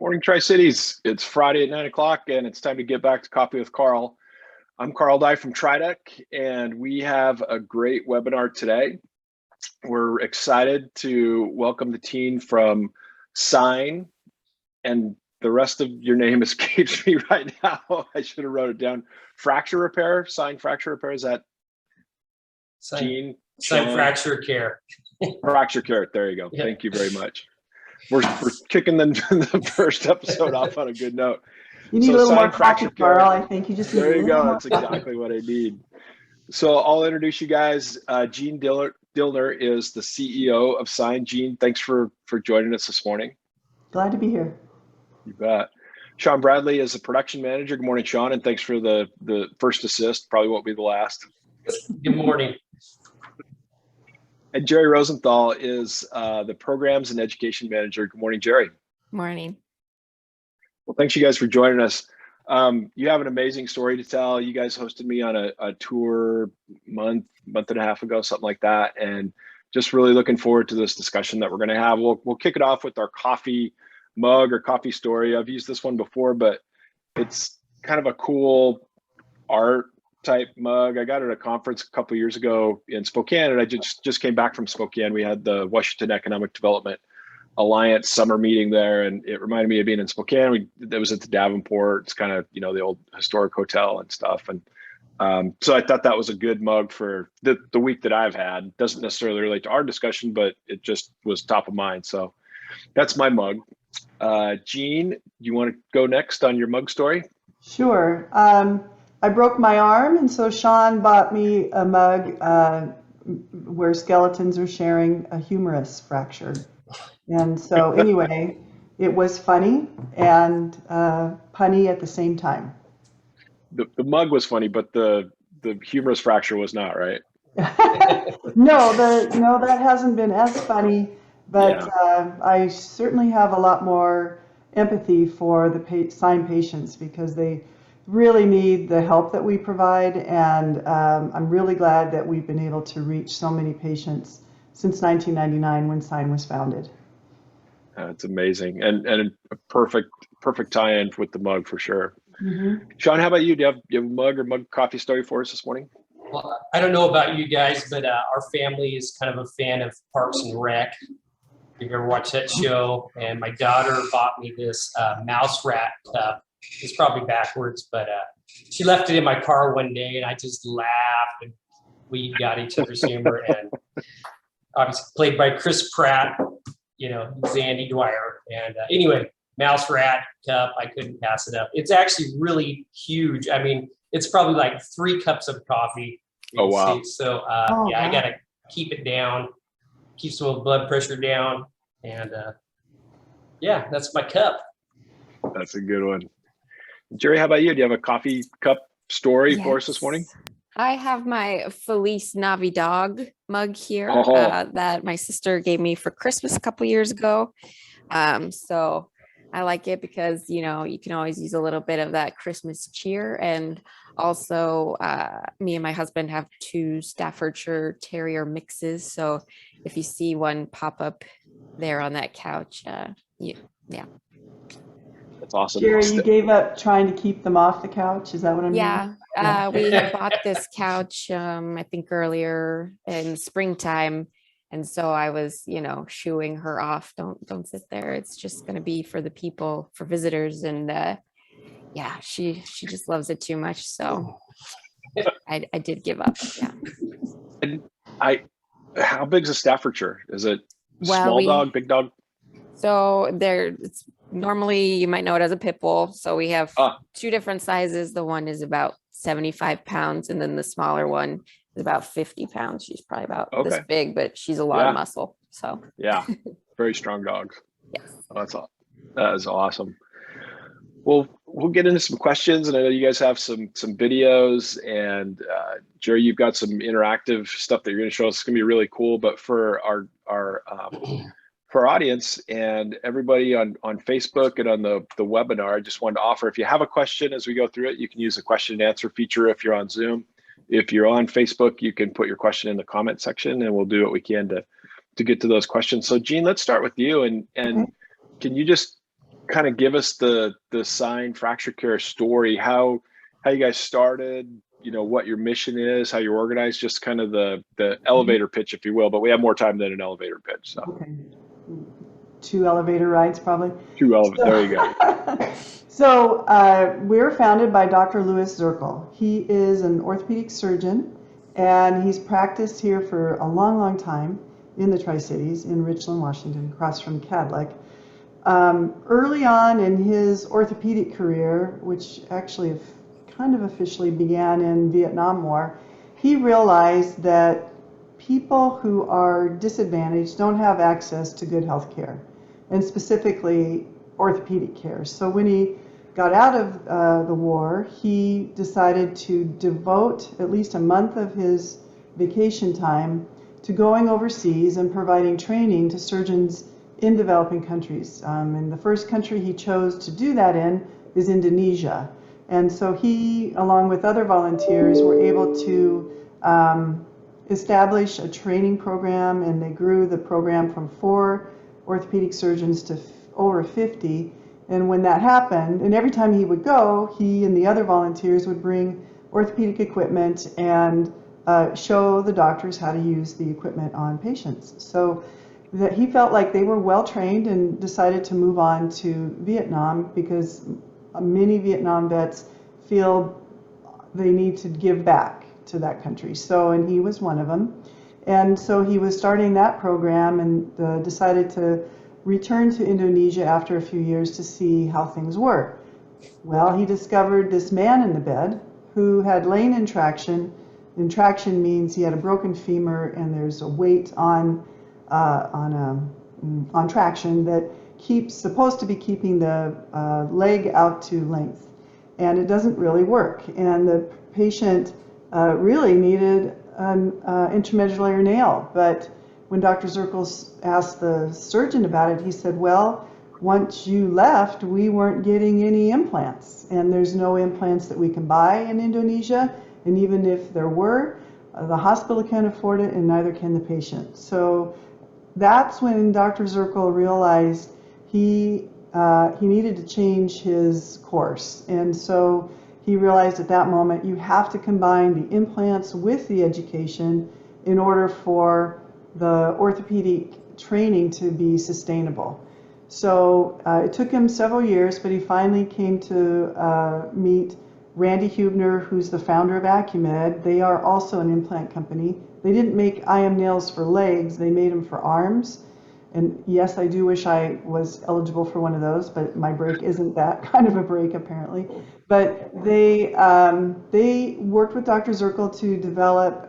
Morning, Tri-Cities. It's Friday at 9 o'clock and it's time to get back to Coffee with Karl. I'm Karl Dye from TRIDEC and we have a great webinar today. We're excited to welcome the team from Sign, and the rest of your name escapes me right now. I should have wrote it down. Fracture Repair, Sign Fracture Repair, is that Jeanne? Sign Fracture Care. Fracture Care, there you go. Yeah. Thank you very much. We're kicking the first episode off on a good note. You need a little more coffee, Karl. I think you just need there you go. That's exactly what I need. So I'll introduce you guys. Jeanne Dillner is the CEO of Sign. Jeanne, thanks for joining us this morning. Glad to be here. You bet. Sean Bradley is the production manager. Good morning, Sean, and thanks for the first assist. Probably won't be the last. Good morning. And Jeri Rosenthal is the programs and education manager. Good morning, Jeri. Morning. Well, thanks you guys for joining us. You have an amazing story to tell. You guys hosted me on a tour month and a half ago, something like that. And just really looking forward to this discussion that we're going to have. We'll kick it off with our coffee mug or coffee story. I've used this one before, but it's kind of a cool art type mug. I got it at a conference a couple of years ago in Spokane, and I just came back from Spokane. We had the Washington Economic Development Alliance summer meeting there, and it reminded me of being in Spokane. That was at the Davenport. It's kind of, you know, the old historic hotel and stuff. And so I thought that was a good mug for the week that I've had. Doesn't necessarily relate to our discussion, but it just was top of mind. So that's my mug. Jeanne, you want to go next on your mug story? Sure. I broke my arm, and so Sean bought me a mug where skeletons are sharing a humerus fracture. And so anyway, it was funny and punny at the same time. The mug was funny, but the humerus fracture was not, right? No, that hasn't been as funny, but yeah. I certainly have a lot more empathy for the Sign patients because they really need the help that we provide, and I'm really glad that we've been able to reach so many patients since 1999 when Sign was founded. It's amazing, and a perfect tie-in with the mug for sure. Mm-hmm. Sean, how about you? Do you have a mug or mug coffee story for us this morning? Well, I don't know about you guys, but our family is kind of a fan of Parks and Rec. If you've ever watched that show, and my daughter bought me this mouse rat cup. It's probably backwards, but she left it in my car one day, and I just laughed, and we got each other's humor. And obviously played by Chris Pratt, you know, Zandy Dwyer. And anyway, mouse rat cup, I couldn't pass it up. It's actually really huge. I mean, it's probably like 3 cups of coffee. Oh, wow. So yeah, wow. I got to keep it down, keep some blood pressure down. And yeah, that's my cup. That's a good one. Jeri, how about you? Do you have a coffee cup story for us this morning? I have my Feliz Navidad mug here that my sister gave me for Christmas a couple years ago. So I like it because, you know, you can always use a little bit of that Christmas cheer. And also me and my husband have 2 Staffordshire Terrier mixes. So if you see one pop up there on that couch, yeah. That's awesome. Jeri, you gave up trying to keep them off the couch. Is that what I'm hearing? Yeah, we had bought this couch, I think earlier in springtime. And so I was, you know, shooing her off. Don't sit there. It's just going to be for the people, for visitors. And yeah, she just loves it too much. So I did give up. Yeah. And how big is a Staffordshire? Is it small dog, big dog? So it's normally, you might know it as a pit bull. So we have 2 different sizes. The one is about 75 pounds, and then the smaller one is about 50 pounds. She's probably about this big, but she's a lot of muscle. So yeah, very strong dogs. Yes. Oh, that is awesome. Well, we'll get into some questions, and I know you guys have some videos, and Jeri, you've got some interactive stuff that you're going to show us. It's going to be really cool. But for our audience and everybody on Facebook and on the webinar, I just wanted to offer, if you have a question as we go through it, you can use the question and answer feature if you're on Zoom. If you're on Facebook, you can put your question in the comment section, and we'll do what we can to get to those questions. So Jeanne, let's start with you, and can you just kind of give us the Sign Fracture Care story, how you guys started, what your mission is, how you're organized, just kind of the elevator pitch, if you will, but we have more time than an elevator pitch. So Okay. 2 elevator rides, probably. there you go. So we're founded by Dr. Louis Zirkle. He is an orthopedic surgeon, and he's practiced here for a long, long time in the Tri-Cities in Richland, Washington, across from Cadillac. Early on in his orthopedic career, which actually kind of officially began in Vietnam War, he realized that people who are disadvantaged don't have access to good health care, and specifically orthopedic care. So when he got out of the war, he decided to devote at least a month of his vacation time to going overseas and providing training to surgeons in developing countries. And the first country he chose to do that in is Indonesia. And so he, along with other volunteers, were able to establish a training program, and they grew the program from 4 orthopedic surgeons to over 50. And when that happened, and every time he would go, he and the other volunteers would bring orthopedic equipment and show the doctors how to use the equipment on patients. So that he felt like they were well trained, and decided to move on to Vietnam, because many Vietnam vets feel they need to give back to that country. So, and he was one of them. And so he was starting that program, and decided to return to Indonesia after a few years to see how things were. Well, he discovered this man in the bed who had lain in traction. And traction means he had a broken femur, and there's a weight on traction that supposed to be keeping the leg out to length, and it doesn't really work. And the patient really needed an intramedullary nail, but when Dr. Zirkle asked the surgeon about it, he said, well, once you left, we weren't getting any implants, and there's no implants that we can buy in Indonesia, and even if there were, the hospital can't afford it, and neither can the patient. So that's when Dr. Zirkle realized he needed to change his course. And so he realized at that moment, you have to combine the implants with the education in order for the orthopedic training to be sustainable. So it took him several years, but he finally came to meet Randy Huebner, who's the founder of Acumed. They are also an implant company. They didn't make IM nails for legs, they made them for arms. And yes, I do wish I was eligible for one of those, but my break isn't that kind of a break, apparently. But they worked with Dr. Zirkle to develop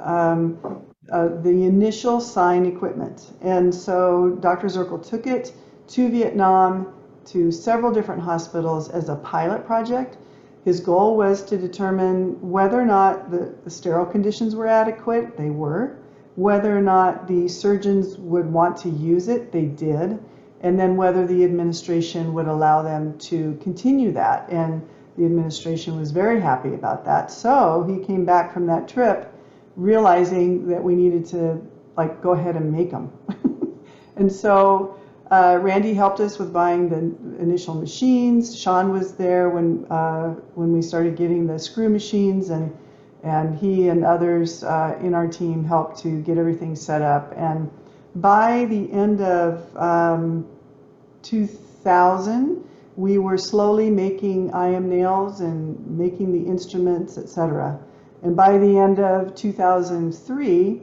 the initial Sign equipment. And so Dr. Zirkle took it to Vietnam, to several different hospitals as a pilot project. His goal was to determine whether or not the sterile conditions were adequate. They were. Whether or not the surgeons would want to use it, they did. And then whether the administration would allow them to continue that. And the administration was very happy about that. So he came back from that trip realizing that we needed to go ahead and make them. And so Randy helped us with buying the initial machines. Sean was there when we started getting the screw machines, and he and others in our team helped to get everything set up. And by the end of 2000, we were slowly making IM nails and making the instruments, etc. And by the end of 2003,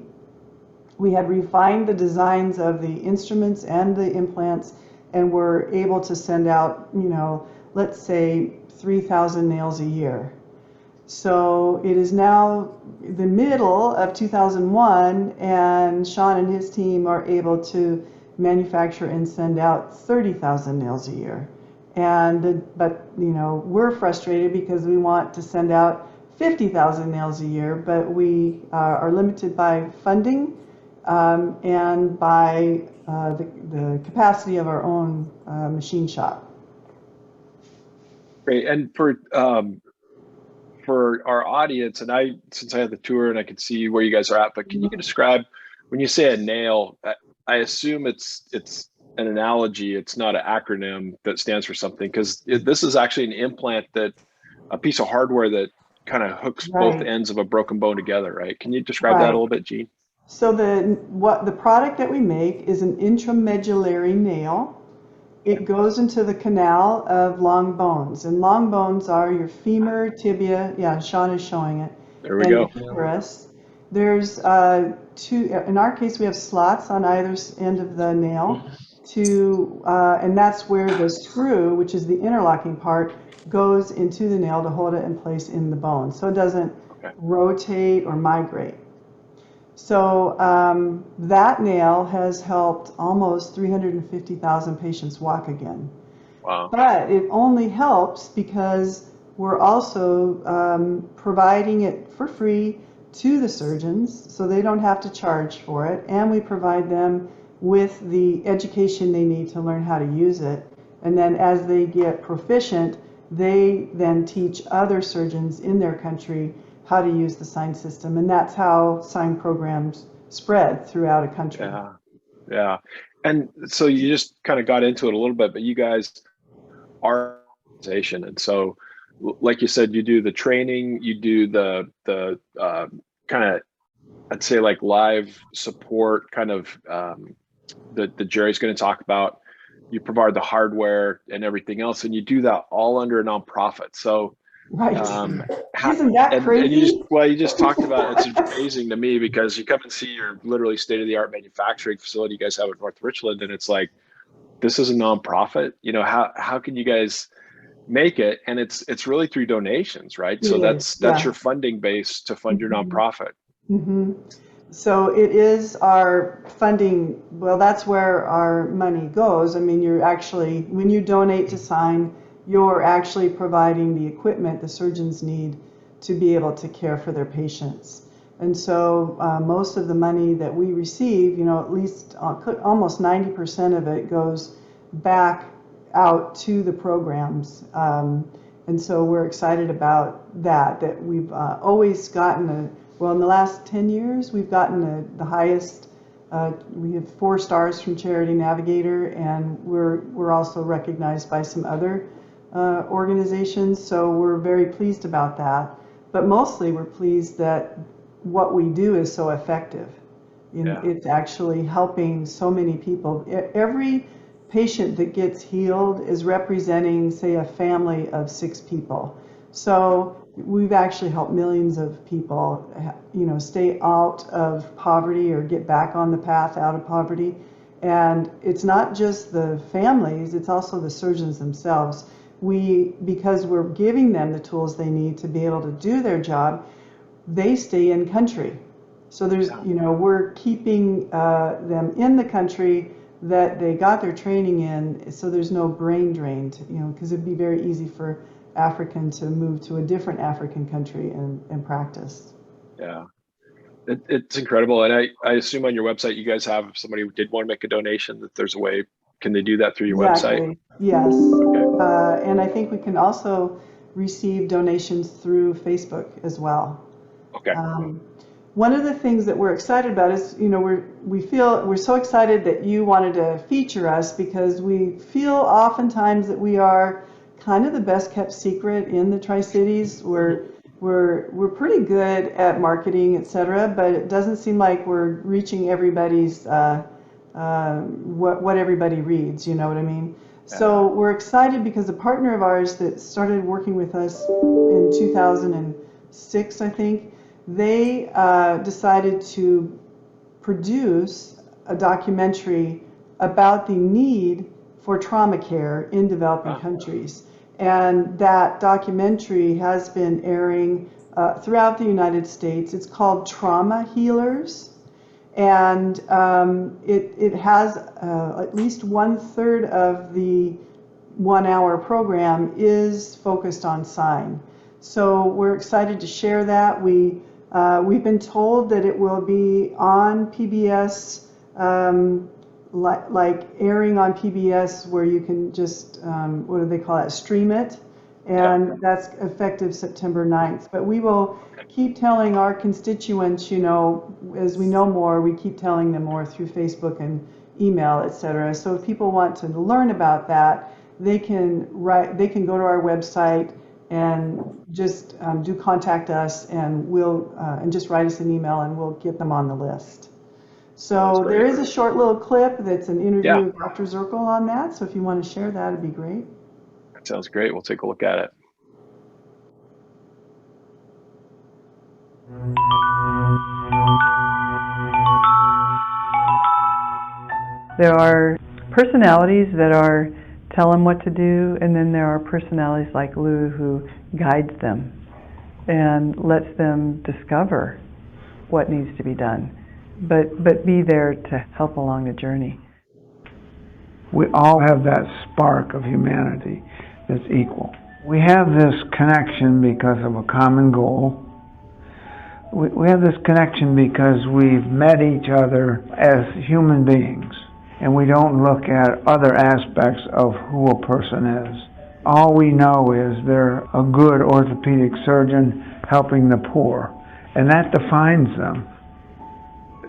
we had refined the designs of the instruments and the implants, and were able to send out, let's say 3,000 nails a year. So it is now the middle of 2001, and Sean and his team are able to manufacture and send out 30,000 nails a year. But we're frustrated because we want to send out 50,000 nails a year, but we are limited by funding and by the capacity of our own machine shop. Great. And for our audience, and since I had the tour and I could see where you guys are at, but can you describe, when you say a nail, I assume it's an analogy. It's not an acronym that stands for something, because this is actually an implant, that a piece of hardware that kind of hooks both Right. ends of a broken bone together, right? Can you describe that a Right. little bit, Jeanne? So the product that we make is an intramedullary nail. It goes into the canal of long bones, and long bones are your femur, tibia. Yeah, Sean is showing it, There we and the go. humerus. There's two. In our case, we have slots on either end of the nail, and that's where the screw, which is the interlocking part, goes into the nail to hold it in place in the bone, so it doesn't Okay. rotate or migrate. So that nail has helped almost 350,000 patients walk again. Wow. But it only helps because we're also providing it for free to the surgeons, so they don't have to charge for it, and we provide them with the education they need to learn how to use it. And then as they get proficient, they then teach other surgeons in their country how to use the sign system, and that's how sign programs spread throughout a country. Yeah, yeah. And so you just kind of got into it a little bit, but you guys are an organization, and so, like you said, you do the training, you do the kind of, I'd say, like live support, kind of that Jeri's going to talk about. You provide the hardware and everything else, and you do that all under a nonprofit. So. Right. How, Isn't that crazy? and you just talked about, it's amazing to me, because you come and see your literally state-of-the-art manufacturing facility you guys have at North Richland, and it's like, this is a nonprofit. You know, how can you guys make it? And it's really through donations, right? So that's your funding base to fund your nonprofit. Mm-hmm. So it is our funding. Well, that's where our money goes. I mean, you're actually, when you donate to sign, you're actually providing the equipment the surgeons need to be able to care for their patients. And so most of the money that we receive, at least almost 90% of it goes back out to the programs. And so we're excited about that we've always gotten in the last 10 years, we've gotten the highest. We have 4 stars from Charity Navigator, and we're also recognized by some other organizations, so we're very pleased about that. But mostly we're pleased that what we do is so effective. It's actually helping so many people. Every patient that gets healed is representing, say, a family of 6 people. So we've actually helped millions of people, stay out of poverty or get back on the path out of poverty. And it's not just the families, it's also the surgeons themselves. Because we're giving them the tools they need to be able to do their job, they stay in country. So we're keeping them in the country that they got their training in, so there's no brain drain, because it'd be very easy for African to move to a different African country and practice. Yeah, it's incredible. And I assume on your website you guys have, if somebody did want to make a donation, that there's a way. Can they do that through your website? Yes. Okay. And I think we can also receive donations through Facebook as well. Okay. One of the things that we're excited about is, we're so excited that you wanted to feature us, because we feel oftentimes that we are kind of the best kept secret in the Tri-Cities. We're pretty good at marketing, etc., but it doesn't seem like we're reaching everybody's what everybody reads, you know what I mean? Yeah. So we're excited because a partner of ours that started working with us in 2006, I think, they decided to produce a documentary about the need for trauma care in developing countries. And that documentary has been airing throughout the United States. It's called Trauma Healers. And it has at least 1/3 of the 1-hour program is focused on sign. So we're excited to share that. We've been told that it will be on PBS, like airing on PBS, where you can just, what do they call it, stream it. And that's effective September 9th. But we will keep telling our constituents, as we know more, we keep telling them more through Facebook and email, etc. So if people want to learn about that, they can go to our website and just do contact us, and we'll and just write us an email, and we'll get them on the list. So there is a short little clip that's an interview with Dr. Zirkle on that. So if you want to share that, it'd be great. That sounds great. We'll take a look at it. There are personalities that tell them what to do, and then there are personalities like Lou who guides them and lets them discover what needs to be done, but be there to help along the journey. We all have that spark of humanity that's equal. We have this connection because of a common goal. We have this connection because we've met each other as human beings, and we don't look at other aspects of who a person is. All we know is they're a good orthopedic surgeon helping the poor, and that defines them.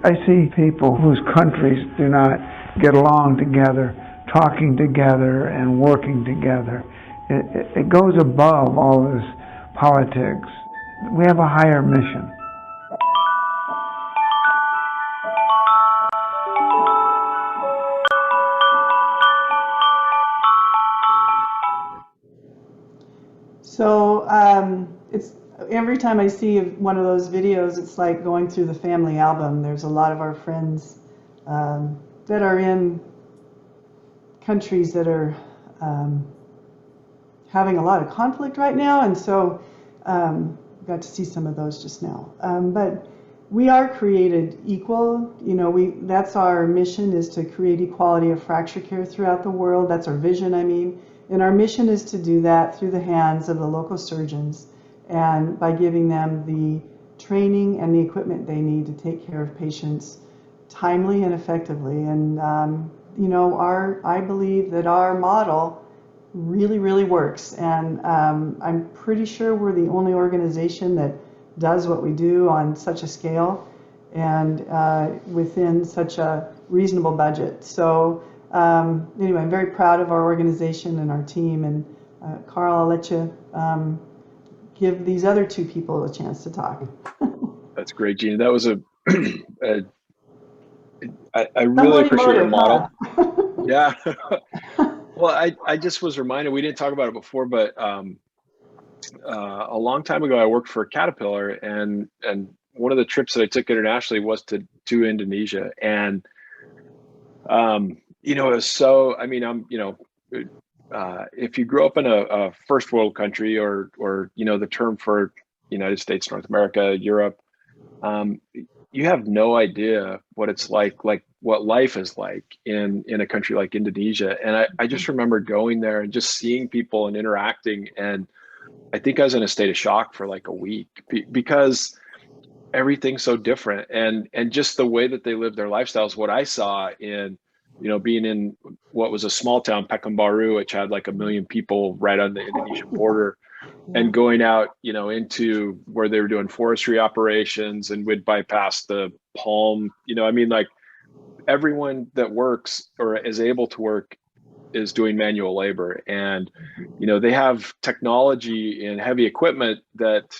I see people whose countries do not get along together, talking together and working together. It goes above all this politics. We have a higher mission. So it's every time I see one of those videos, it's like going through the family album. There's a lot of our friends that are in countries that are having a lot of conflict right now, and so got to see some of those just now. But we are created equal. You know, that's our mission, is to create equality of fracture care throughout the world. That's our vision, I mean. And our mission is to do that through the hands of the local surgeons, and by giving them the training and the equipment they need to take care of patients timely and effectively. And you know, I believe that our model really, really works. And I'm pretty sure we're the only organization that does what we do on such a scale and within such a reasonable budget. So anyway, I'm very proud of our organization and our team. And Karl, I'll let you give these other two people a chance to talk. That's great, Jeanne. That was I really appreciate your model. Huh? Yeah. Well, I just was reminded, we didn't talk about it before, but a long time ago, I worked for Caterpillar, and one of the trips that I took internationally was to Indonesia. And you know, it was so, I mean, if you grew up in a first world country, or you know, the term for United States, North America, Europe, you have no idea what it's like what life is like in a country like Indonesia. And I just remember going there and just seeing people and interacting. And I think I was in a state of shock for like a week because everything's so different. And just the way that they live their lifestyles, what I saw in, you know, being in what was a small town, Pekanbaru, which had like 1 million people right on the Indonesian border, and going out, you know, into where they were doing forestry operations and would bypass the palm, you know, I mean, like everyone that works or is able to work is doing manual labor. And, you know, they have technology and heavy equipment that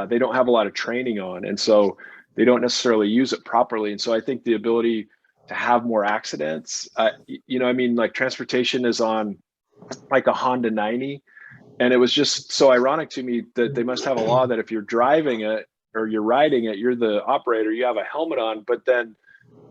they don't have a lot of training on. And so they don't necessarily use it properly. And so I think the ability to have more accidents, you know, I mean, like transportation is on like a Honda 90. And it was just so ironic to me that they must have a law that if you're driving it or you're riding it, you're the operator, you have a helmet on, but then,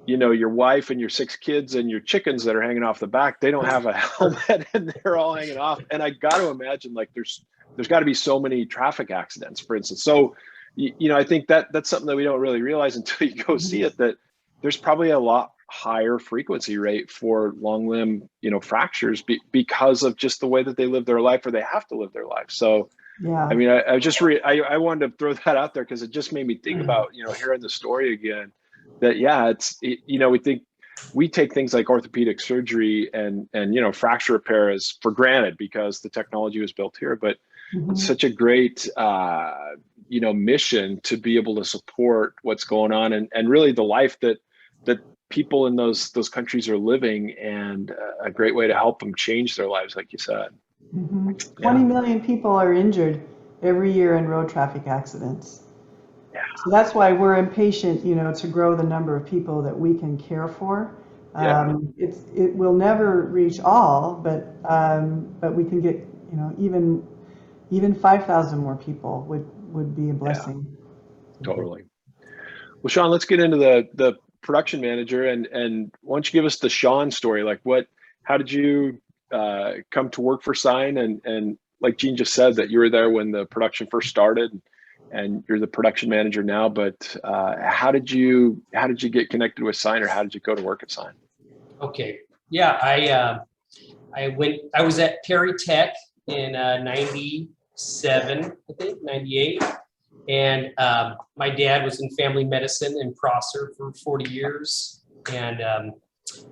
you know, your wife and your 6 kids and your chickens that are hanging off the back, they don't have a helmet and they're all hanging off. And I got to imagine like there's got to be so many traffic accidents, for instance. So, you know, I think that's something that we don't really realize until you go see it, that there's probably a lot higher frequency rate for long limb, you know, fractures because of just the way that they live their life, or they have to live their life. So, yeah, I mean, I wanted to throw that out there because it just made me think about, you know, hearing the story again, that, yeah, you know, we take things like orthopedic surgery and, you know, fracture repair as for granted because the technology was built here, but it's such a great, you know, mission to be able to support what's going on and really the life that people in those countries are living, and a great way to help them change their lives, like you said. 20 million people are injured every year in road traffic accidents. Yeah. So that's why we're impatient, to grow the number of people that we can care for. It will never reach all, but we can get, even 5,000 more people would be a blessing. Yeah, totally. Well, Sean, let's get into the production manager, and why don't you give us the Sean story? Like, how did you come to work for Sign? And like Jeanne just said, that you were there when the production first started, and you're the production manager now. But how did you get connected with Sign, or how did you go to work at Sign? Okay, yeah, I was at TRIDEC in 97, I think 98. And my dad was in family medicine in Prosser for 40 years. And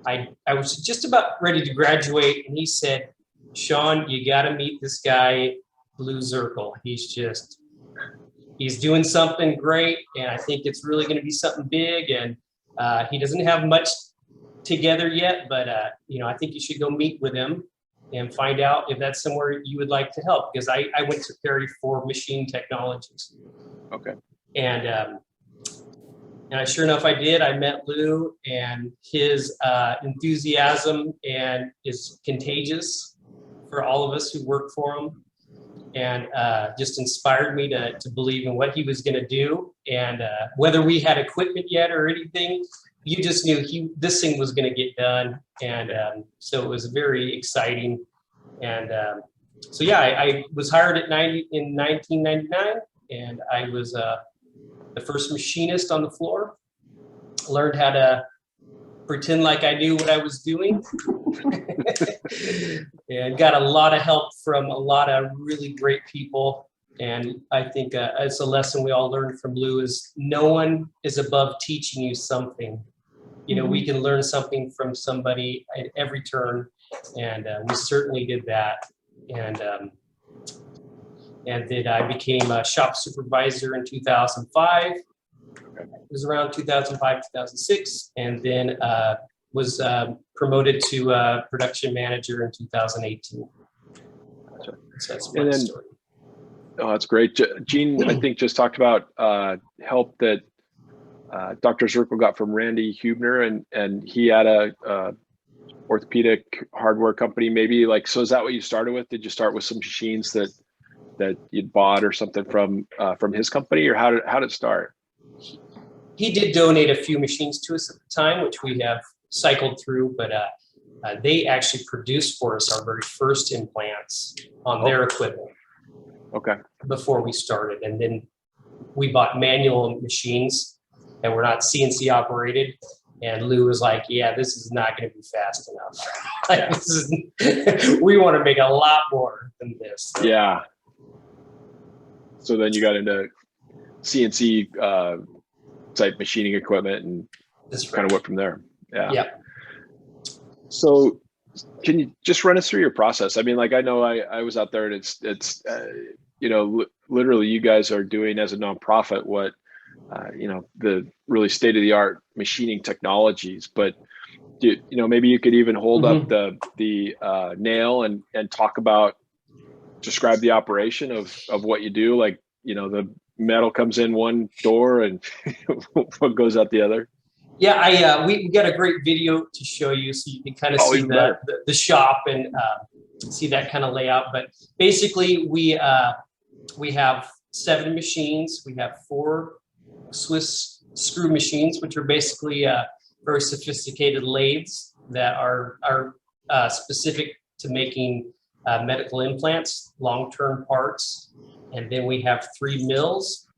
I was just about ready to graduate, and he said, Sean, you got to meet this guy, Blue Zirkle. He's doing something great, and I think it's really going to be something big. And he doesn't have much together yet, but I think you should go meet with him and find out if that's somewhere you would like to help, because I went to Perry for machine technologies. Okay. And sure enough, I did. I met Lou, and his enthusiasm and is contagious for all of us who work for him, and just inspired me to believe in what he was going to do. And whether we had equipment yet or anything, you just knew this thing was going to get done. And so it was very exciting. And so, yeah, I was hired in 1999, and I was the first machinist on the floor. Learned how to pretend like I knew what I was doing, and got a lot of help from a lot of really great people. And I think it's a lesson we all learned from Lou, is no one is above teaching you something. We can learn something from somebody at every turn, and we certainly did that. And then I became a shop supervisor in 2005. It was around 2005, 2006, and then was promoted to production manager in 2018. So that's my story. Oh, that's great. Jeanne, I think, just talked about help that Dr. Zirkle got from Randy Hubner, and he had a orthopedic hardware company, maybe. Like, so is that what you started with? Did you start with some machines that you'd bought or something from his company, or how did it start? He did donate a few machines to us at the time, which we have cycled through, but they actually produced for us our very first implants on their equipment. Okay. Before we started, and then we bought manual machines that were not CNC operated. And Lou was like, "Yeah, this is not going to be fast enough. We want to make a lot more than this." Yeah. So then you got into CNC type machining equipment, and kind of went from there. Yeah. Yeah. So can you just run us through your process? I mean, like, I know I was out there, and it's literally you guys are doing as a nonprofit what the really state-of-the-art machining technologies, but maybe you could even hold up the nail and describe the operation of what you do. Like, the metal comes in one door and what goes out the other. Yeah, we got a great video to show you, so you can kind of see the shop and see that kind of layout. But basically, we have 7 machines. We have 4 Swiss screw machines, which are basically very sophisticated lathes that are specific to making medical implants, long-term parts. And then we have 3 mills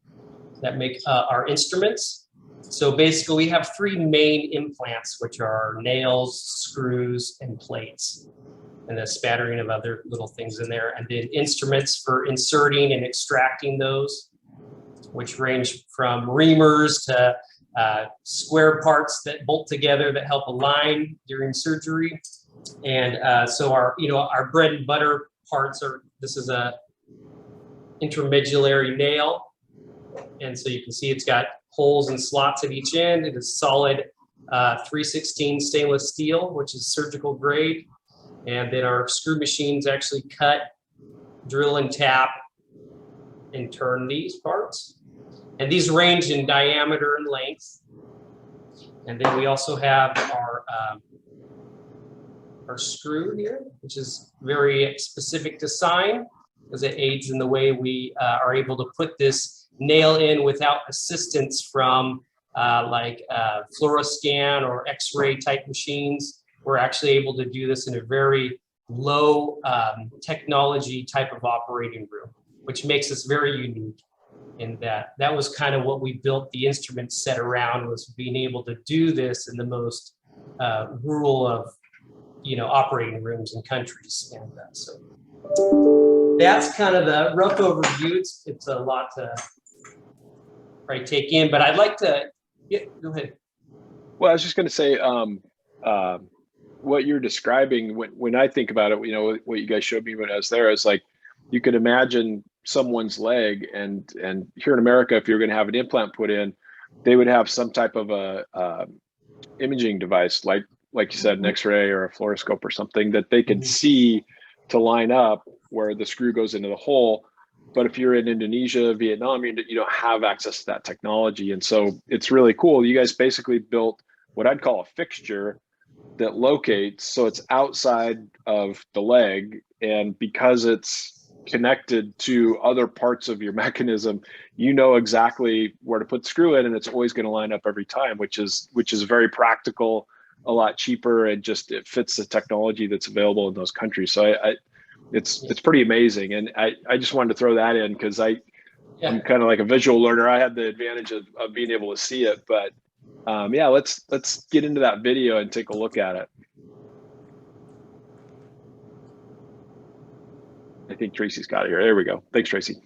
that make our instruments. So basically, we have 3 main implants, which are nails, screws, and plates, and a spattering of other little things in there. And then instruments for inserting and extracting those, which range from reamers to square parts that bolt together that help align during surgery. And so our bread and butter parts this is a intermedullary nail. And so you can see it's got holes and slots at each end. It is solid 316 stainless steel, which is surgical grade. And then our screw machines actually cut, drill and tap, and turn these parts. And these range in diameter and length. And then we also have our screw here, which is very specific to sign, because it aids in the way we are able to put this nail in without assistance from like fluoroscan or X-ray type machines. We're actually able to do this in a very low technology type of operating room, which makes us very unique. And that was kind of what we built the instrument set around, was being able to do this in the most rural of operating rooms and countries. And so that's kind of the rough overview. It's a lot to probably take in, but I'd like to, yeah, go ahead. Well, I was just going to say, what you're describing, when I think about it, what you guys showed me when I was there, is like, you could imagine someone's leg, and here in America, if you're going to have an implant put in, they would have some type of a imaging device, like you said, an X-ray or a fluoroscope or something that they can see to line up where the screw goes into the hole. But if you're in Indonesia, Vietnam, you don't have access to that technology. And so it's really cool. You guys basically built what I'd call a fixture that locates, so it's outside of the leg, and because it's connected to other parts of your mechanism, exactly where to put the screw in, and it's always going to line up every time, which is very practical, a lot cheaper, and just it fits the technology that's available in those countries. So it's pretty amazing, and I just wanted to throw that in because I'm kind of like a visual learner. I had the advantage of being able to see it, but yeah, let's get into that video and take a look at it. I think Tracy's got it here. There we go. Thanks, Tracy.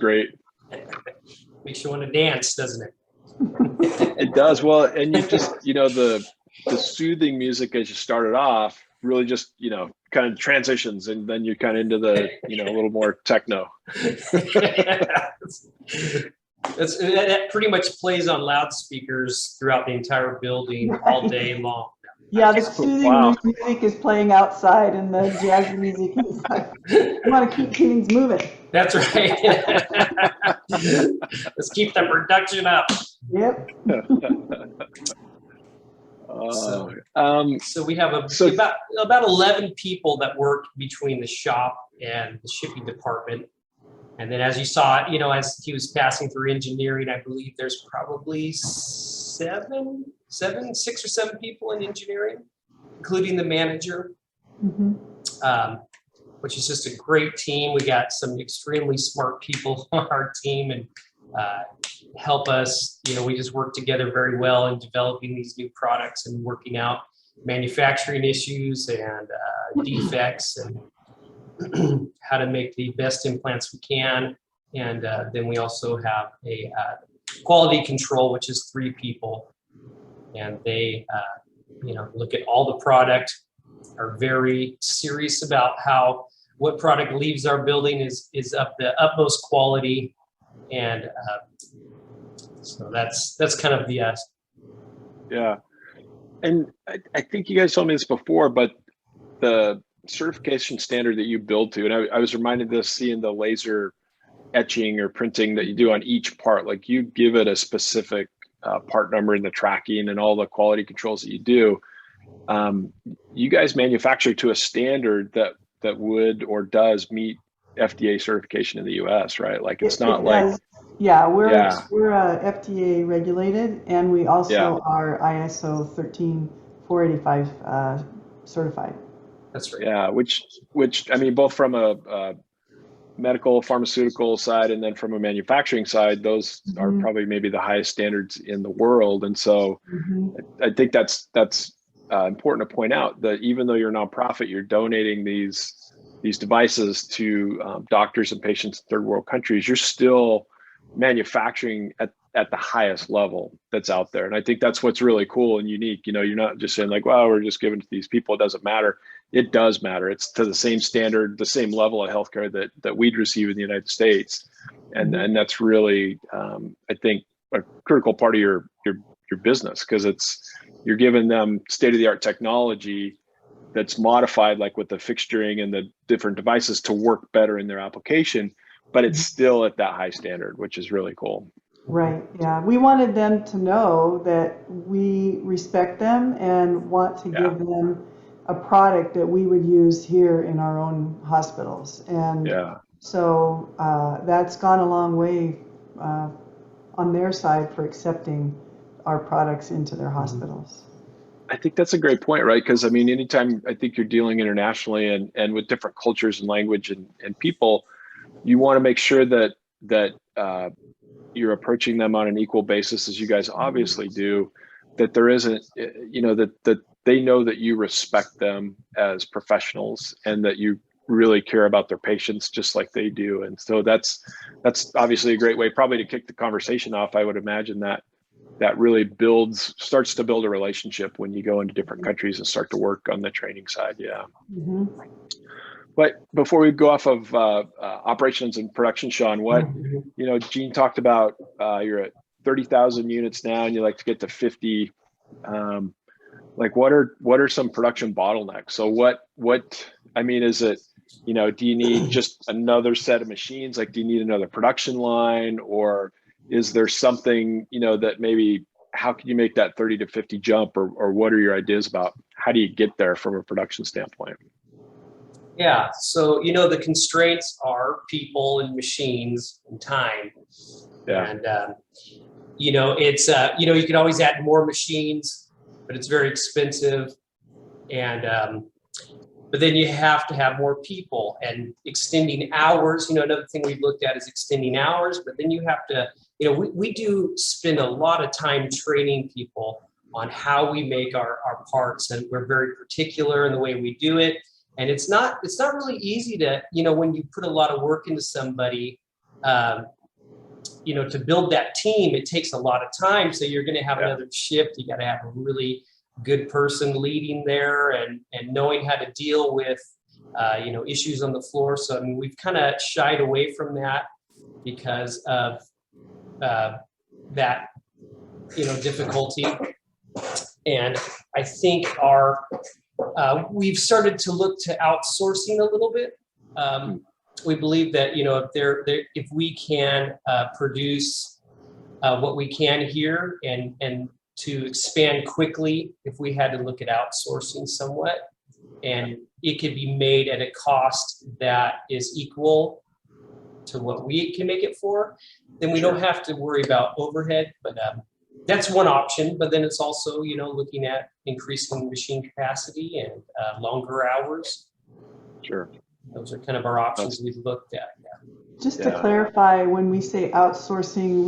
great. Makes you want to dance, doesn't it? It does. Well, and you just, the soothing music as you started off really just, kind of transitions, and then you're kind of into the, a little more techno. That pretty much plays on loudspeakers throughout the entire building all day long. Yeah, the soothing music is playing outside and the jazz music inside. You want to keep things moving. That's right. Let's keep the production up. Yep. So we have about 11 people that work between the shop and the shipping department. And then as you saw, as he was passing through engineering, I believe there's probably 6 or 7 people in engineering, including the manager, which is just a great team. We got some extremely smart people on our team and help us. We just work together very well in developing these new products and working out manufacturing issues and defects and how to make the best implants we can. And then we also have a quality control, which is 3 people. And they, look at all the product, are very serious about what product leaves our building is of the utmost quality. And so that's kind of the Yeah. And I think you guys told me this before, but the certification standard that you build to, and I was reminded of this seeing the laser etching or printing that you do on each part, like you give it a specific part number in the tracking and all the quality controls that you do. You guys manufacture to a standard that would or does meet FDA certification in the US, right? Like it's not like, yeah, we're FDA regulated, and we also are ISO 13485 certified. That's right. Yeah, which I mean, both from a medical pharmaceutical side and then from a manufacturing side, those are probably maybe the highest standards in the world. And so I think that's important to point out that even though you're a nonprofit, you're donating these devices to doctors and patients in third world countries. You're still manufacturing at the highest level that's out there. And I think that's what's really cool and unique. You're not just saying like, well, we're just giving it to these people. It doesn't matter. It does matter. It's to the same standard, the same level of healthcare that we'd receive in the United States. And that's really, I think, a critical part of your business, because you're giving them state-of-the-art technology that's modified, like with the fixturing and the different devices, to work better in their application, but it's still at that high standard, which is really cool. Right. Yeah. We wanted them to know that we respect them and want to give them a product that we would use here in our own hospitals. And so that's gone a long way on their side for accepting our products into their hospitals. I think that's a great point, right? Because I mean, anytime I think you're dealing internationally and with different cultures and language and people, you want to make sure that you're approaching them on an equal basis, as you guys obviously do, that there isn't, that they know that you respect them as professionals and that you really care about their patients just like they do. And so that's obviously a great way probably to kick the conversation off. I would imagine that really starts to build a relationship when you go into different countries and start to work on the training side. Yeah. But before we go off of operations and production, Sean, Jeanne talked about, you're at 30,000 units now and you like to get to 50. Like what are some production bottlenecks? So is it, do you need just another set of machines? Like, do you need another production line, or is there something, that maybe, how can you make that 30 to 50 jump, or what are your ideas about how do you get there from a production standpoint? Yeah, so the constraints are people and machines and time. Yeah. And it's you can always add more machines, but it's very expensive. And but then you have to have more people and extending hours. Another thing we've looked at is extending hours, but then you have to, we do spend a lot of time training people on how we make our parts, and we're very particular in the way we do it. And it's not really easy to, when you put a lot of work into somebody, to build that team, it takes a lot of time. So you're going to have another shift. You got to have a really good person leading there and knowing how to deal with, issues on the floor. So, I mean, we've kind of shied away from that because of that, difficulty. And I think we've started to look to outsourcing a little bit. We believe that, if we can produce what we can here and to expand quickly, if we had to look at outsourcing somewhat, and it could be made at a cost that is equal to what we can make it for, then we don't have to worry about overhead. But that's one option. But then it's also, looking at increasing machine capacity and longer hours. Sure. Those are kind of our options we've looked at. Just to clarify, when we say outsourcing,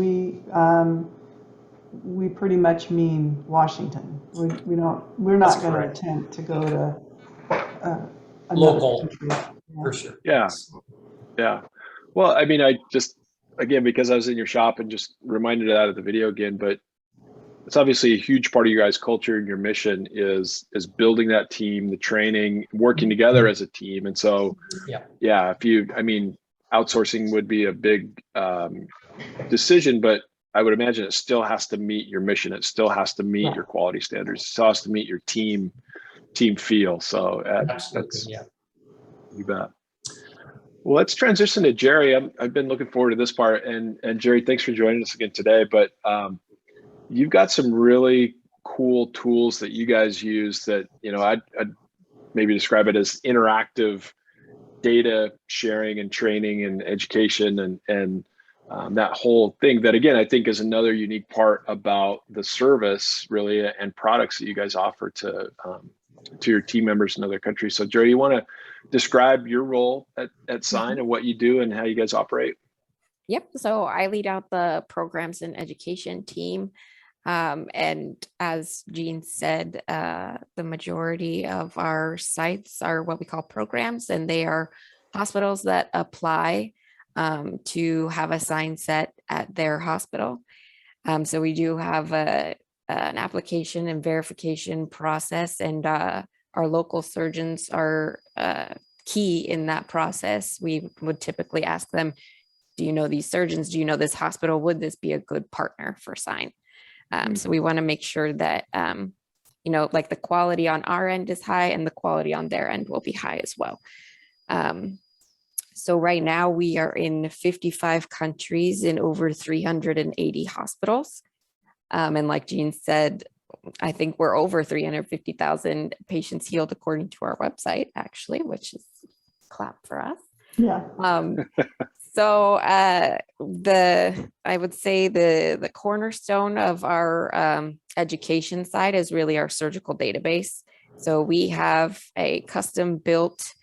we pretty much mean Washington. We're not going to attempt to go to local country. For sure. Yeah. Well, I mean, I just, again, because I was in your shop and just reminded of that of the video again, but it's obviously a huge part of your guys' culture and your mission is building that team, the training, working together as a team. And so, outsourcing would be a big decision, but I would imagine it still has to meet your mission. It still has to meet your quality standards. It still has to meet your team feel. So that's you bet. Well, let's transition to Jeri. I've been looking forward to this part, and Jeri, thanks for joining us again today. But you've got some really cool tools that you guys use that, I'd maybe describe it as interactive data sharing and training and education and that whole thing that, again, I think is another unique part about the service really and products that you guys offer to your team members in other countries. So Jeri, you want to describe your role at Sign and what you do and how you guys operate? Yep. So I lead out the programs and education team. And as Jeanne said, the majority of our sites are what we call programs, and they are hospitals that apply to have a sign set at their hospital. So we do have an application and verification process, and our local surgeons are key in that process. We would typically ask them, do you know these surgeons? Do you know this hospital? Would this be a good partner for Sign? So we want to make sure that, like the quality on our end is high and the quality on their end will be high as well. So right now we are in 55 countries in over 380 hospitals. And like Jeanne said, I think we're over 350,000 patients healed according to our website, actually, which is clap for us. Yeah. So I would say the cornerstone of our education side is really our surgical database. So we have a custom built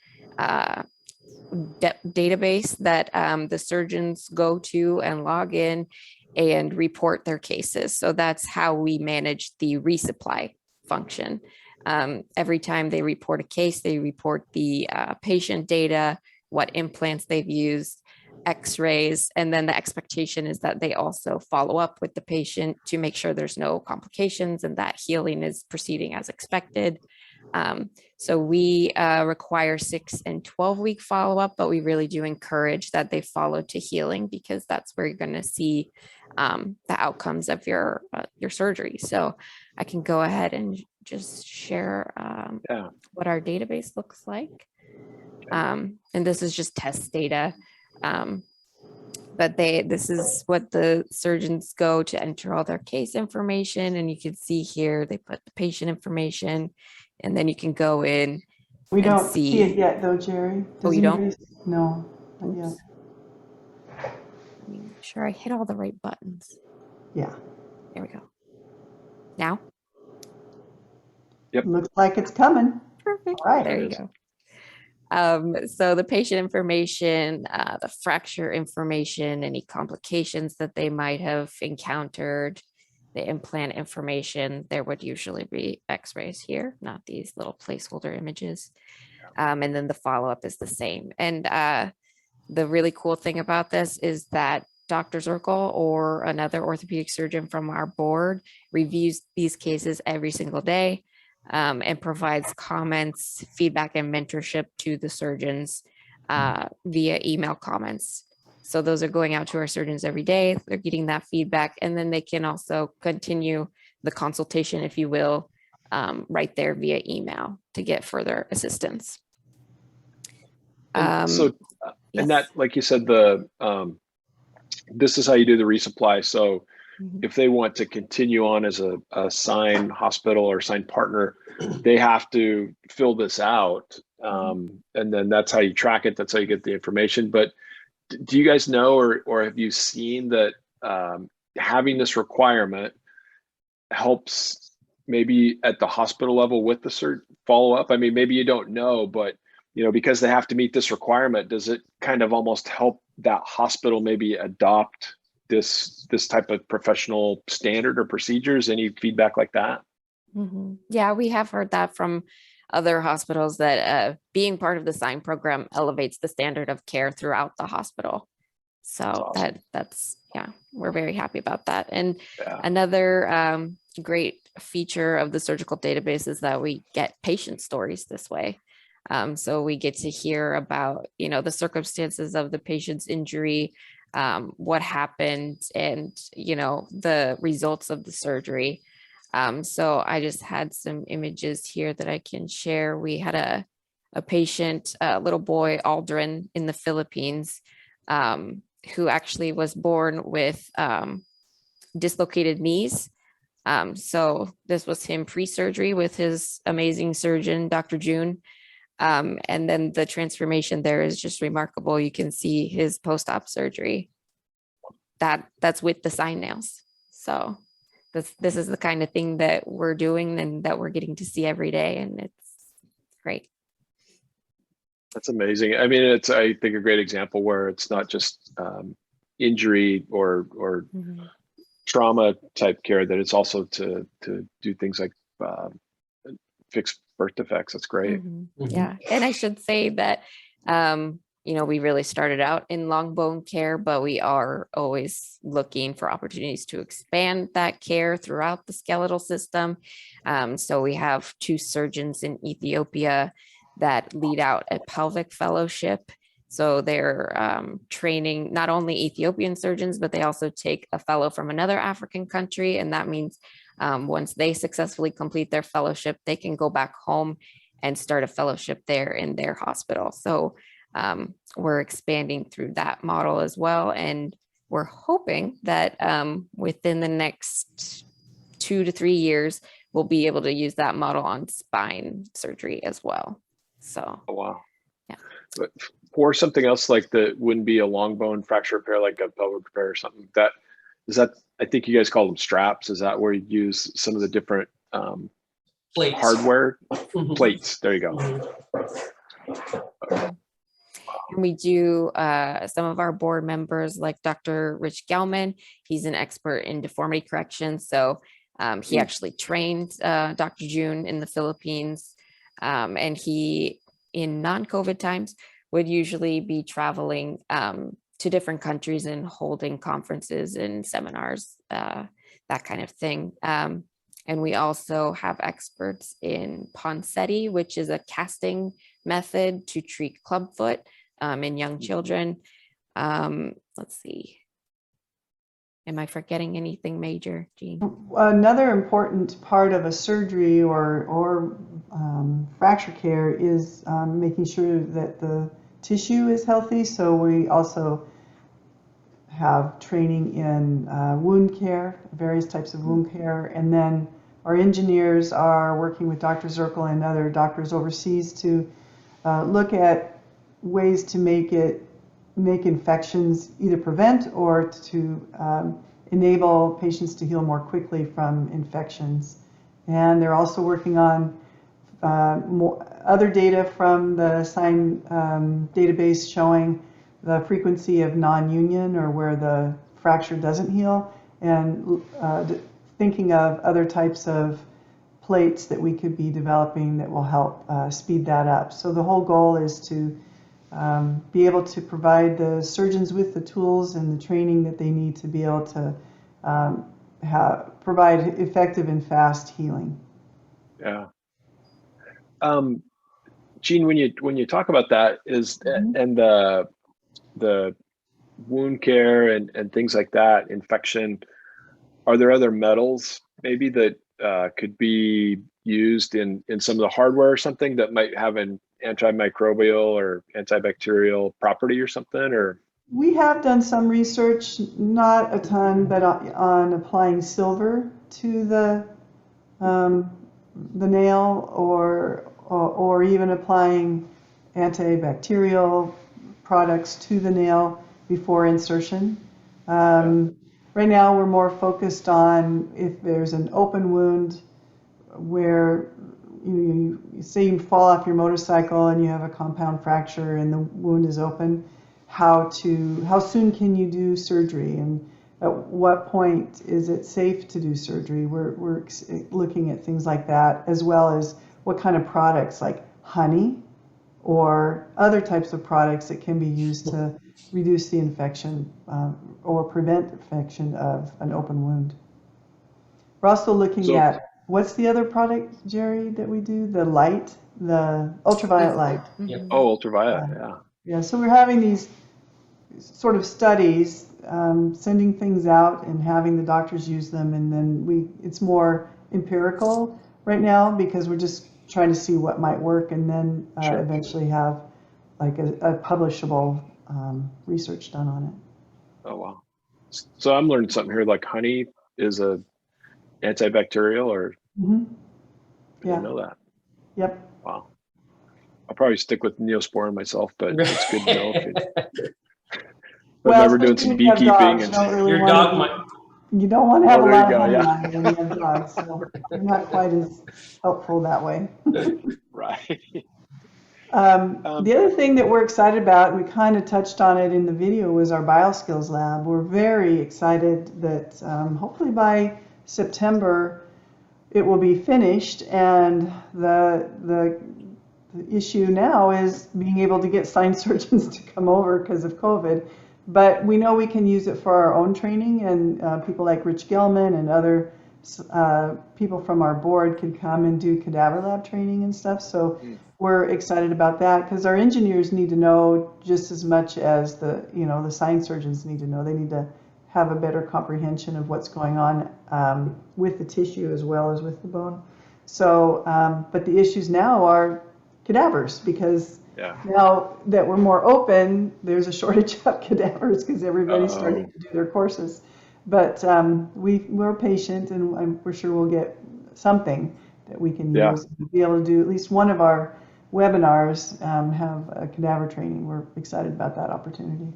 database that the surgeons go to and log in and report their cases. So that's how we manage the resupply function. Every time they report a case, they report the patient data, what implants they've used, x-rays, and then the expectation is that they also follow up with the patient to make sure there's no complications and that healing is proceeding as expected. So we require 6 and 12-week follow-up, but we really do encourage that they follow to healing because that's where you're going to see the outcomes of your surgery. So I can go ahead and just share what our database looks like. And this is just test data. But this is what the surgeons go to enter all their case information. And you can see here, they put the patient information, and then you can go in. We don't see it yet though, Jeri. Oh, you don't? No, not yet. Let me make sure I hit all the right buttons. Yeah. There we go. Now? Yep. Looks like it's coming. Perfect. All right. There you go. So the patient information, the fracture information, any complications that they might have encountered, the implant information, there would usually be x-rays here, not these little placeholder images. And then the follow-up is the same. And the really cool thing about this is that Dr. Zirkle or another orthopedic surgeon from our board reviews these cases every single day, and provides comments, feedback, and mentorship to the surgeons via email comments. So those are going out to our surgeons every day. They're getting that feedback, and then they can also continue the consultation, if you will, right there via email to get further assistance. And so, Yes. and that, like you said, this is how you do the resupply. So if they want to continue on as a sign hospital or sign partner, they have to fill this out. And then that's how you track it. That's how you get the information. But do you guys know, or have you seen that having this requirement helps maybe at the hospital level with the follow-up? I mean, maybe you don't know, but because they have to meet this requirement, does it kind of almost help that hospital maybe adopt this type of professional standard or procedures? Any feedback like that? Yeah, we have heard that from other hospitals, that being part of the sign program elevates the standard of care throughout the hospital. So awesome. that's we're very happy about that. And another great feature of the surgical database is that we get patient stories this way. So we get to hear about, the circumstances of the patient's injury, what happened, and, the results of the surgery. So I just had some images here that I can share. We had a patient, a little boy, Aldrin, in the Philippines, who actually was born with dislocated knees. So this was him pre-surgery with his amazing surgeon, Dr. Jeanne. And then the transformation there is just remarkable. You can see his post-op surgery. That's with the sign nails. So this is the kind of thing that we're doing and that we're getting to see every day, and it's great. That's amazing. I mean, it's, I think, a great example where it's not just injury or trauma type care, that it's also to do things like fix birth defects. That's great. Yeah. And I should say that, we really started out in long bone care, but we are always looking for opportunities to expand that care throughout the skeletal system. So we have 2 surgeons in Ethiopia that lead out a pelvic fellowship. So they're training not only Ethiopian surgeons, but they also take a fellow from another African country. And that means once they successfully complete their fellowship, they can go back home and start a fellowship there in their hospital. So we're expanding through that model as well. And we're hoping that within the next 2 to 3 years, we'll be able to use that model on spine surgery as well. So, oh, wow. Yeah. But for something else like that wouldn't be a long bone fracture repair, like a pelvic repair or something, I think you guys call them straps. Is that where you use some of the different Plates. hardware? Plates. There you go. And we do some of our board members, like Dr. Rich Gelman. He's an expert in deformity correction. So he actually trained Dr. Jeanne in the Philippines. And he, in non-COVID times, would usually be traveling to different countries and holding conferences and seminars, that kind of thing. And we also have experts in Ponseti, which is a casting method to treat clubfoot in young children. Let's see. Am I forgetting anything major, Jeanne? Another important part of a surgery or fracture care is making sure that the tissue is healthy. So we also have training in wound care, various types of wound care, and then our engineers are working with Dr. Zirkle and other doctors overseas to look at ways to make infections either prevent or to enable patients to heal more quickly from infections. And they're also working on other data from the sign database showing the frequency of non-union, or where the fracture doesn't heal, and thinking of other types of plates that we could be developing that will help speed that up. So the whole goal is to be able to provide the surgeons with the tools and the training that they need to be able to provide effective and fast healing. Yeah. Jeanne, when you talk about that and the wound care and things like that, infection, are there other metals maybe that could be used in some of the hardware or something that might have an antimicrobial or antibacterial property or something? Or we have done some research, not a ton, but on applying silver to the nail, or even applying antibacterial products to the nail before insertion. Right now, we're more focused on if there's an open wound where you say you fall off your motorcycle and you have a compound fracture and the wound is open, how soon can you do surgery, and at what point is it safe to do surgery? We're looking at things like that, as well as what kind of products like honey or other types of products that can be used to reduce the infection or prevent infection of an open wound. We're also looking at, what's the other product, Jeri, that we do? The ultraviolet light. Yep. oh, ultraviolet, yeah. Yeah, so we're having these sort of studies, sending things out and having the doctors use them, and then it's more empirical right now because we're just trying to see what might work, and then eventually have like a publishable research done on it. Oh, wow. So I'm learning something here, like honey is a antibacterial, or I didn't know that. Yep. Wow. I'll probably stick with Neosporin myself, but it's good to know. I'm never doing some beekeeping. Your dog might. You don't want to have a lot of honey yeah. on it when you have dogs, so they're not quite as helpful that way. Right. The other thing that we're excited about, and we kind of touched on it in the video, was our BioSkills lab. We're very excited that hopefully by September it will be finished, and the issue now is being able to get sign surgeons to come over because of COVID. But we know we can use it for our own training, and people like Rich Gilman and other people from our board can come and do cadaver lab training and stuff. So we're excited about that because our engineers need to know just as much as the sign surgeons need to know. They need to have a better comprehension of what's going on with the tissue as well as with the bone. So, but the issues now are cadavers, because now that we're more open, there's a shortage of cadavers because everybody's starting to do their courses. But we're patient, and we're sure we'll get something that we can use to be able to do at least one of our webinars, have a cadaver training. We're excited about that opportunity.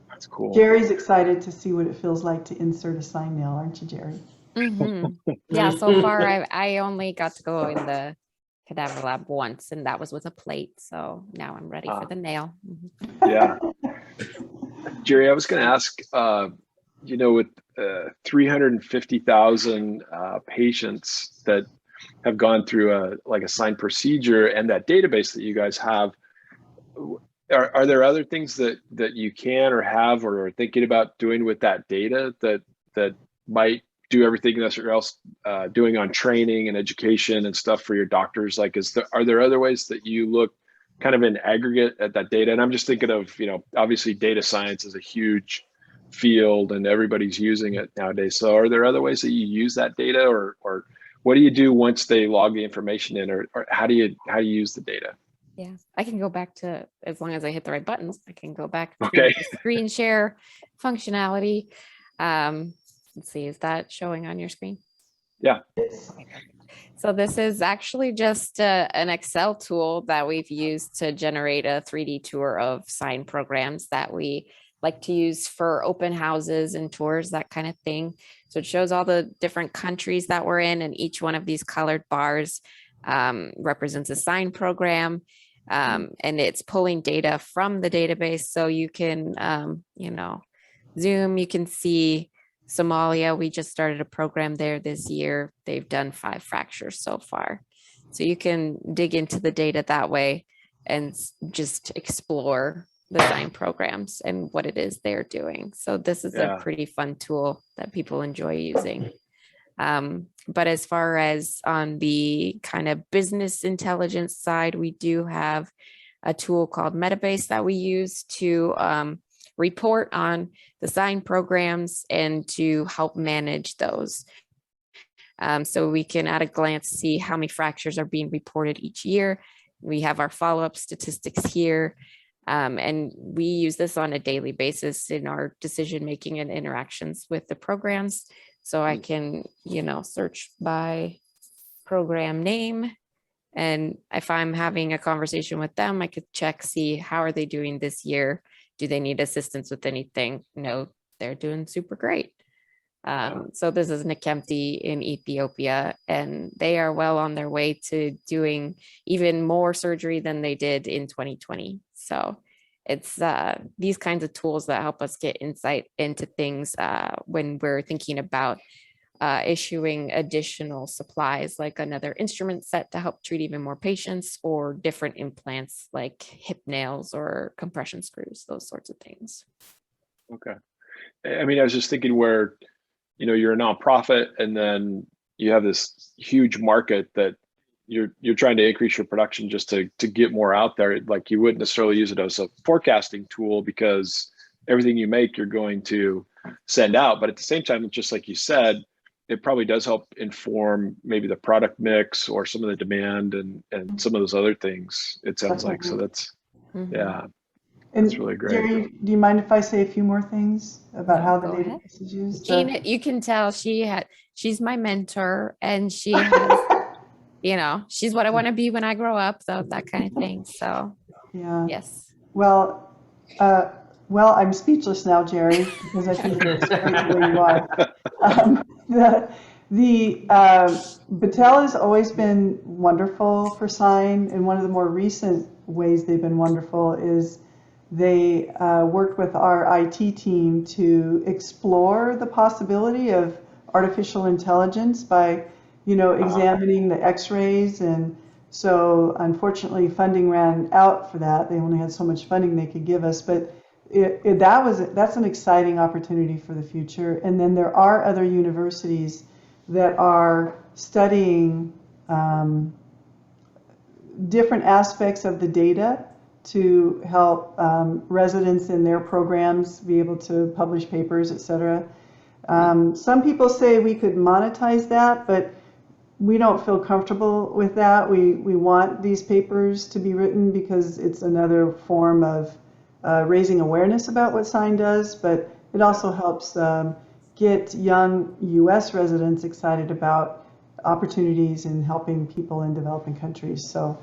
That's cool. Jeri's excited to see what it feels like to insert a sign nail, aren't you, Jeri? Yeah, so far I only got to go in the cadaver lab once, and that was with a plate. So now I'm ready for the nail. Yeah. Jeri, I was going to ask, with 350,000 patients that have gone through a sign procedure, and that database that you guys have, are there other things that you can or have or are thinking about doing with that data that might do everything that you're else doing on training and education and stuff for your doctors? Like, are there other ways that you look kind of in aggregate at that data? And I'm just thinking of, obviously data science is a huge field and everybody's using it nowadays. So are there other ways that you use that data, or what do you do once they log the information in, or how do you use the data? Yeah, I can go back to, as long as I hit the right buttons, I can go back to Okay. the screen share functionality. Let's see, is that showing on your screen? Yeah. Okay, so this is actually just an Excel tool that we've used to generate a 3D tour of sign programs that we like to use for open houses and tours, that kind of thing. So it shows all the different countries that we're in, and each one of these colored bars represents a sign program. And it's pulling data from the database. So you can, Zoom, you can see Somalia. We just started a program there this year. They've done 5 fractures so far. So you can dig into the data that way. and just explore the sign programs and what it is they're doing. So this is a pretty fun tool that people enjoy using. But as far as on the kind of business intelligence side, we do have a tool called Metabase that we use to report on the sign programs and to help manage those. So we can at a glance see how many fractures are being reported each year. We have our follow-up statistics here. And we use this on a daily basis in our decision-making and interactions with the programs. So I can, search by program name. And if I'm having a conversation with them, I could check, see how are they doing this year? Do they need assistance with anything? No, they're doing super great. So this is Nekemti in Ethiopia, and they are well on their way to doing even more surgery than they did in 2020. So it's these kinds of tools that help us get insight into things when we're thinking about issuing additional supplies, like another instrument set to help treat even more patients, or different implants like hip nails or compression screws, those sorts of things. Okay. I mean, I was just thinking where, you're a nonprofit and then you have this huge market that you're trying to increase your production just to get more out there. Like, you wouldn't necessarily use it as a forecasting tool because everything you make, you're going to send out. But at the same time, just like you said, it probably does help inform maybe the product mix or some of the demand and some of those other things, it sounds like. So that's, that's really great. Jeri, do you mind if I say a few more things about how the database is used? Jeanne, you can tell she's my mentor, and she has, she's what I want to be when I grow up, so that kind of thing. So yes. Well, I'm speechless now, Jeri, because I think it's great the way you are. Battelle has always been wonderful for sign, and one of the more recent ways they've been wonderful is they worked with our IT team to explore the possibility of artificial intelligence by, examining the x-rays. And so unfortunately funding ran out for that. They only had so much funding they could give us, but that's an exciting opportunity for the future. And then there are other universities that are studying different aspects of the data to help residents in their programs be able to publish papers, etc. Some people say we could monetize that, but we don't feel comfortable with that. We want these papers to be written because it's another form of raising awareness about what sign does, but it also helps get young U.S. residents excited about opportunities in helping people in developing countries. So,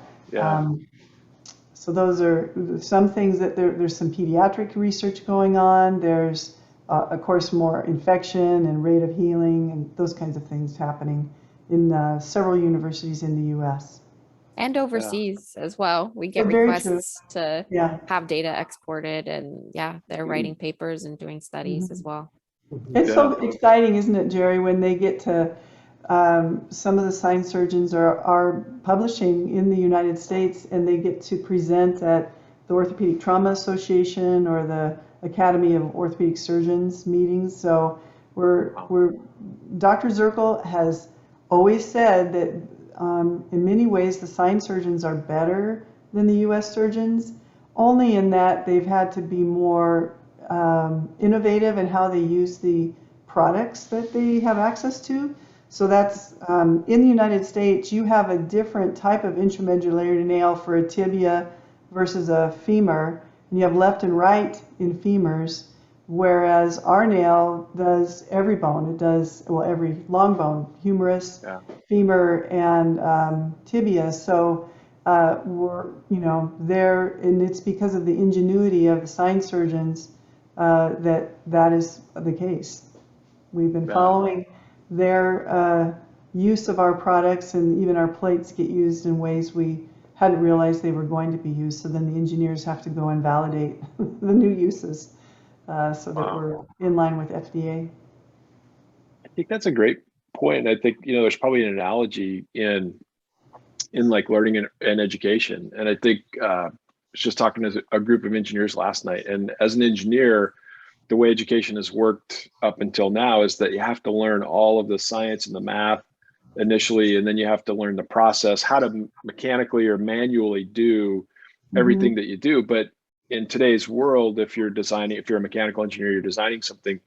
so those are some things that there's some pediatric research going on. There's, of course, more infection and rate of healing and those kinds of things happening in several universities in the U.S. And overseas as well. We get requests to have data exported, and they're writing papers and doing studies as well. It's so exciting, isn't it, Jeri, when they get to, some of the sign surgeons are publishing in the United States, and they get to present at the Orthopaedic Trauma Association or the Academy of Orthopedic Surgeons meetings. So Dr. Zirkle has always said that in many ways the sign surgeons are better than the U.S. surgeons, only in that they've had to be more innovative in how they use the products that they have access to. So that's in the United States, you have a different type of intramedullary nail for a tibia versus a femur, and you have left and right in femurs, whereas our nail does every bone. It does, well, every long bone, humerus, femur, and tibia. So we're, there, and it's because of the ingenuity of the sign surgeons that is the case. We've been following their use of our products, and even our plates get used in ways we hadn't realized they were going to be used. So then the engineers have to go and validate the new uses so that we're in line with FDA. I think that's a great point. I think, there's probably an analogy in like learning and education. And I think I was just talking to a group of engineers last night, and as an engineer, the way education has worked up until now is that you have to learn all of the science and the math initially, and then you have to learn the process, how to mechanically or manually do everything that you do. But in today's world, if you're a mechanical engineer, you're designing something,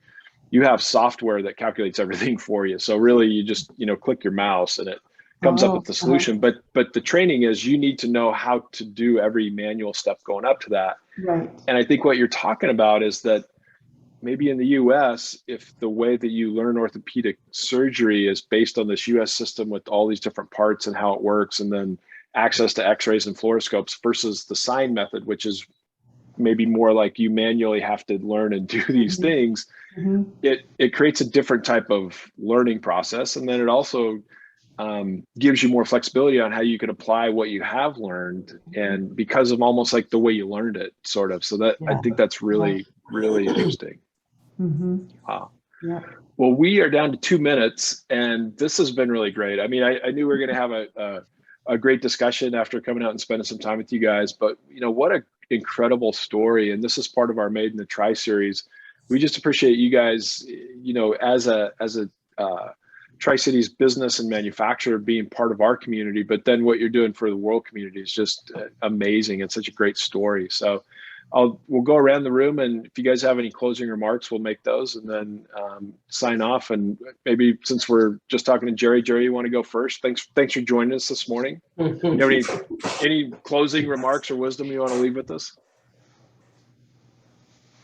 you have software that calculates everything for you. So really you just, click your mouse and it comes up with the solution. But the training is, you need to know how to do every manual step going up to that. Right. And I think what you're talking about is that maybe in the US, if the way that you learn orthopedic surgery is based on this US system with all these different parts and how it works, and then access to x-rays and fluoroscopes versus the sign method, which is maybe more like you manually have to learn and do these things, it creates a different type of learning process. And then it also gives you more flexibility on how you can apply what you have learned, and because of almost like the way you learned it, sort of. So that I think that's really, really interesting. Wow. Yeah. Well, we are down to 2 minutes, and this has been really great. I mean, I knew we were going to have a great discussion after coming out and spending some time with you guys, but what an incredible story. And this is part of our Made in the Tri series. We just appreciate you guys, as a Tri-Cities business and manufacturer, being part of our community, but then what you're doing for the world community is just amazing. It's such a great story. So we'll go around the room, and if you guys have any closing remarks, we'll make those and then sign off. And maybe since we're just talking to Jeri, you want to go first? Thanks for joining us this morning. You have any closing remarks or wisdom you want to leave with us?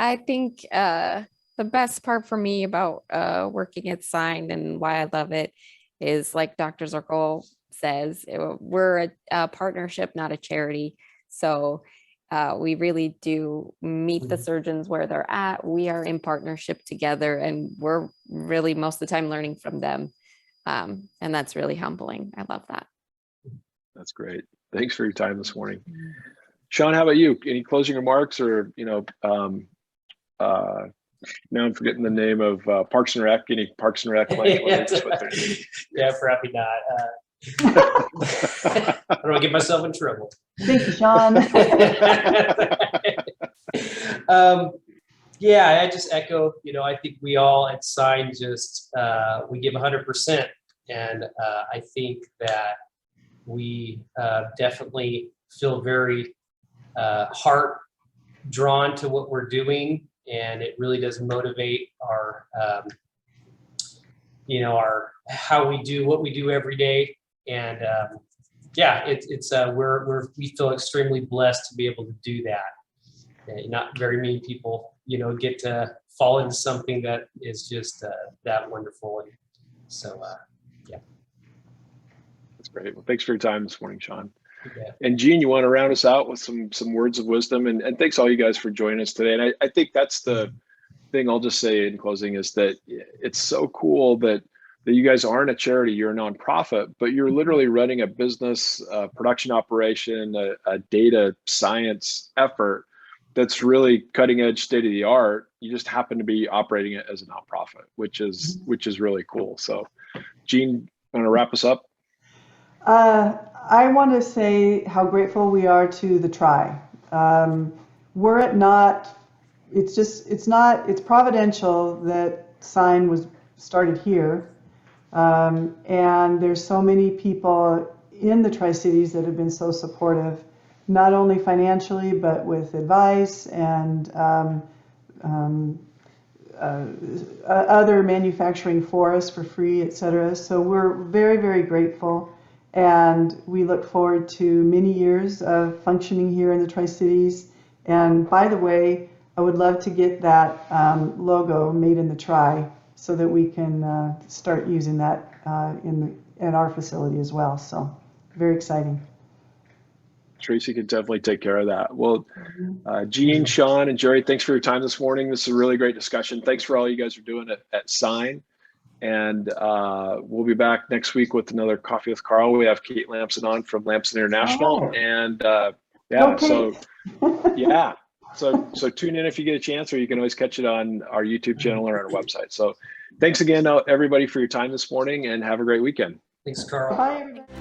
I think the best part for me about working at Sign and why I love it is, like Dr. Zirkle says, we're a partnership, not a charity. So we really do meet the surgeons where they're at. We are in partnership together, and we're really most of the time learning from them. And that's really humbling. I love that. That's great. Thanks for your time this morning. Sean, how about you? Any closing remarks, or, now I'm forgetting the name of Parks and Rec. Any Parks and Rec? Yeah, probably not. I don't want to get myself in trouble. Thank you, Sean. Yeah, I just echo, I think we all at Sign just, we give 100%. And I think that we definitely feel very heart drawn to what we're doing. And it really does motivate our, how we do what we do every day. And yeah, we feel extremely blessed to be able to do that. And not very many people, get to fall into something that is just that wonderful. And so, yeah. That's great. Well, thanks for your time this morning, Sean. Yeah. And Jeanne, you want to round us out with some words of wisdom, and thanks all you guys for joining us today. And I think that's the thing I'll just say in closing, is that it's so cool that you guys aren't a charity, you're a nonprofit, but you're literally running a business, production operation, a data science effort that's really cutting edge, state of the art. You just happen to be operating it as a nonprofit, which is really cool. So Jeanne, want to wrap us up? I want to say how grateful we are to the Tri. Were it not, it's providential that Sign was started here. And there's so many people in the Tri-Cities that have been so supportive, not only financially, but with advice and other manufacturing for us for free, etc. So we're very, very grateful. And we look forward to many years of functioning here in the Tri-Cities. And by the way, I would love to get that logo Made in the Tri, so that we can start using that in our facility as well. So very exciting. Tracy can definitely take care of that. Well, Jeanne, Sean, and Jeri, thanks for your time this morning. This is a really great discussion. Thanks for all you guys are doing at Sign. And we'll be back next week with another Coffee with Karl. We have Kate Lampson on from Lampson International. Oh. And Okay. So tune in if you get a chance, or you can always catch it on our YouTube channel or our website. So thanks again, everybody, for your time this morning, and have a great weekend. Thanks, Karl. Bye, everybody.